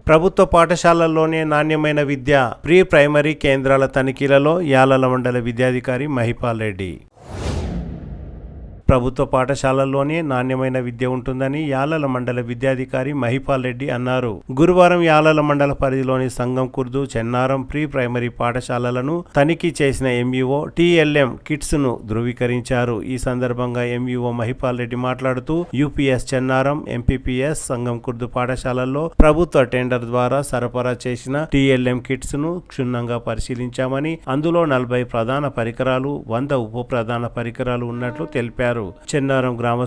ప్రభుత్వ పాఠశాలల్లోనే నాణ్యమైన విద్య pre primary కేంద్రాల తనిఖీలలో యాలల మండల విద్యాధికారి మహిపాల్ రెడ్డి. ప్రభుత్వ పాఠశాలల్లోనే నాణ్యమైన విద్య ఉంటుందని యాలల మండల విద్యాధికారి మహిపాల్ రెడ్డి అన్నారు. గురువారం యాలల మండల పరిధిలోని సంగం కుర్దు, చెన్నారం ప్రీ ప్రైమరీ పాఠశాలలను తనిఖీ చేసిన ఎంఈఓ టీఎల్ఎం కిట్స్ ను ధృవీకరించారు. ఈ సందర్భంగా ఎంఈఓ మహిపాల్ రెడ్డి మాట్లాడుతూ యూపీఎస్ చెన్నారం, ఎంపీపీఎస్ సంగం కుర్దు పాఠశాలల్లో ప్రభుత్వ టెండర్ ద్వారా సరఫరా చేసిన టీఎల్ఎం కిట్స్ ను క్షుణ్ణంగా పరిశీలించామని, అందులో 40 ప్రధాన పరికరాలు, 100 ఉప ప్రధాన పరికరాలు ఉన్నట్లు తెలిపారు. చెన్నారం గ్రామ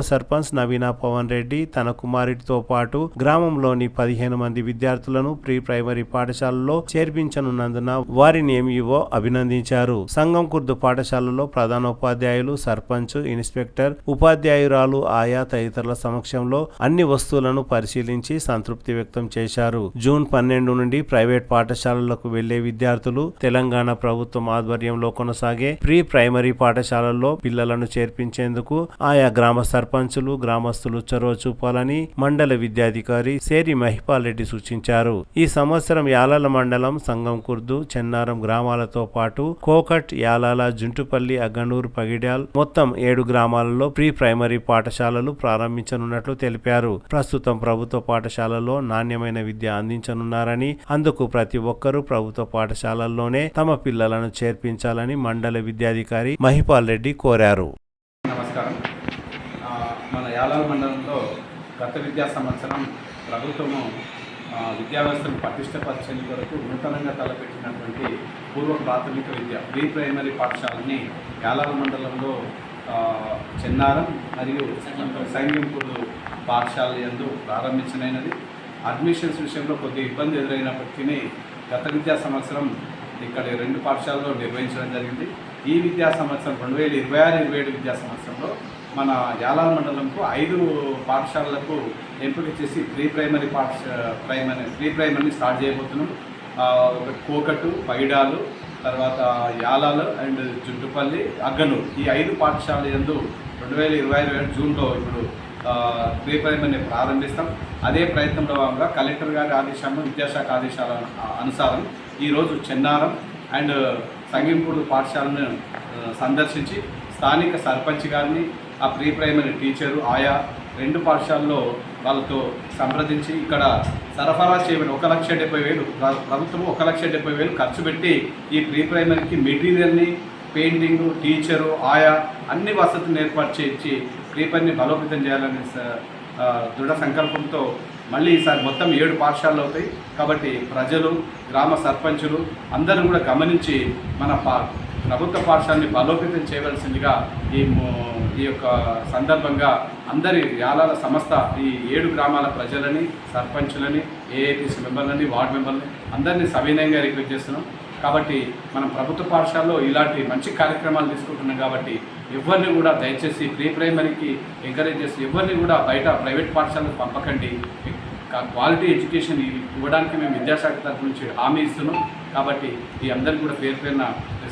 సర్పంచ్ నవీనా పవన్ రెడ్డి తన కుమారుడితో పాటు గ్రామంలోని 15 మంది విద్యార్థులను ప్రీ ప్రైమరీ పాఠశాలలో చేర్పించనున్నందున వారిని ఎంఈఓ అభినందించారు. సంగం కుర్దు పాఠశాలలో ప్రధానోపాధ్యాయులు, సర్పంచ్, ఇన్స్పెక్టర్, ఉపాధ్యాయురాలు, ఆయా తదితరుల సమక్షంలో అన్ని వస్తువులను పరిశీలించి సంతృప్తి వ్యక్తం చేశారు. జూన్ 12 నుండి ప్రైవేట్ పాఠశాలలకు వెళ్లే విద్యార్థులు తెలంగాణ ప్రభుత్వం ఆధ్వర్యంలో కొనసాగే ప్రీ ప్రైమరీ పాఠశాలల్లో పిల్లలను చేర్పించేందుకు ఆయా గ్రామ సర్పంచులు, గ్రామస్తులు చొరవ చూపాలని మండల విద్యాధికారి సేరి మహిపాల్ రెడ్డి సూచించారు. ఈ సంవత్సరం యాలల మండలం సంగం కుర్దు, చెన్నారం గ్రామాలతో పాటు కోకట్, యాలాల, జుంటుపల్లి, అగ్గనూరు, పగిడ్యాల్ మొత్తం 7 గ్రామాలలో ప్రీ ప్రైమరీ పాఠశాలలు ప్రారంభించనున్నట్లు తెలిపారు. ప్రస్తుతం ప్రభుత్వ పాఠశాలలో నాణ్యమైన విద్య అందించనున్నారని, అందుకు ప్రతి ఒక్కరూ ప్రభుత్వ పాఠశాలల్లోనే తమ పిల్లలను చేర్పించాలని మండల విద్యాధికారి మహిపాల్ రెడ్డి కోరారు. నమస్కారం. మన యాలల మండలంలో గత విద్యా సంవత్సరం ప్రభుత్వము విద్యా వ్యవస్థను పటిష్టపరిచేందుకు కొరకు నూతనంగా తలపెట్టినటువంటి పూర్వ ప్రాథమిక విద్య ప్రీ ప్రైమరీ పాఠశాలని యాలల మండలంలో చెన్నారం మరియు సంగంపూర్ పాఠశాల యందు ప్రారంభించనైనది. అడ్మిషన్స్ విషయంలో కొద్ది ఇబ్బంది ఎదురైనప్పటికీ గత విద్యా సంవత్సరం ఇక్కడ 2 పాఠశాలలో నిర్వహించడం జరిగింది. ఈ విద్యా సంవత్సరం 2026-27 విద్యా సంవత్సరంలో మన యాలల మండలంకు 5 పాఠశాలలకు ఎంపిక చేసి ప్రీ ప్రైమరీని స్టార్ట్ చేయబోతున్నాం. కోకటు, పైడాలు, తర్వాత యాలాలు అండ్ జుట్టుపల్లి, అగ్గనూరు ఈ 5 పాఠశాల యందు 2027 జూన్లో ఇప్పుడు ప్రీ ప్రైమరీని ప్రారంభిస్తాం. అదే ప్రయత్నంలో భాగంగా కలెక్టర్ గారి ఆదేశాలను, విద్యాశాఖ ఆదేశాల అనుసారం ఈరోజు చెన్నారం అండ్ సంగంపూర్ పాఠశాలను సందర్శించి స్థానిక సర్పంచ్ గారిని, ఆ ప్రీ ప్రైమరీ టీచరు, ఆయా 2 పాఠశాలలో వాళ్ళతో సంప్రదించి ఇక్కడ సరఫరా చేయబడి 1,70,000 ప్రభుత్వం 1,70,000 ఖర్చు పెట్టి ఈ ప్రీ ప్రైమరీకి మెటీరియల్ని, పెయింటింగ్, టీచరు, ఆయా అన్ని వసతులను ఏర్పాటు చేయించి ప్రీ ప్రైమరీని బలోపేతం చేయాలనే దృఢ సంకల్పంతో మళ్ళీ ఈసారి మొత్తం 7 పాఠశాలలు అవుతాయి. కాబట్టి ప్రజలు, గ్రామ సర్పంచులు అందరూ కూడా గమనించి మన ప్రభుత్వ పాఠశాలని బలోపేతం చేయవలసిందిగా ఈ యొక్క సందర్భంగా అందరి యాలాల సంస్థ ఈ 7 గ్రామాల ప్రజలని, సర్పంచులని, ఏఐటీసీ మెంబర్లని, వార్డు మెంబర్లని అందరినీ సవినయంగా రిక్వెస్ట్ చేస్తున్నాం. కాబట్టి మనం ప్రభుత్వ పాఠశాలలో ఇలాంటి మంచి కార్యక్రమాలు తీసుకుంటున్నాం. కాబట్టి ఎవరిని కూడా దయచేసి ప్రీ ప్రైమరీకి ఎంకరేజ్ చేసి ఎవరిని కూడా బయట ప్రైవేట్ పాఠశాలకు పంపకండి. క్వాలిటీ ఎడ్యుకేషన్ ఇవ్వడానికి మేము విద్యాశాఖ తరఫు నుంచి హామీ ఇస్తున్నాం. కాబట్టి ఈ అందరికీ కూడా పేరున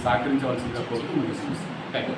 సహకరించవలసిందిగా కోరుతూ ముగిస్తున్నాం. Thank you.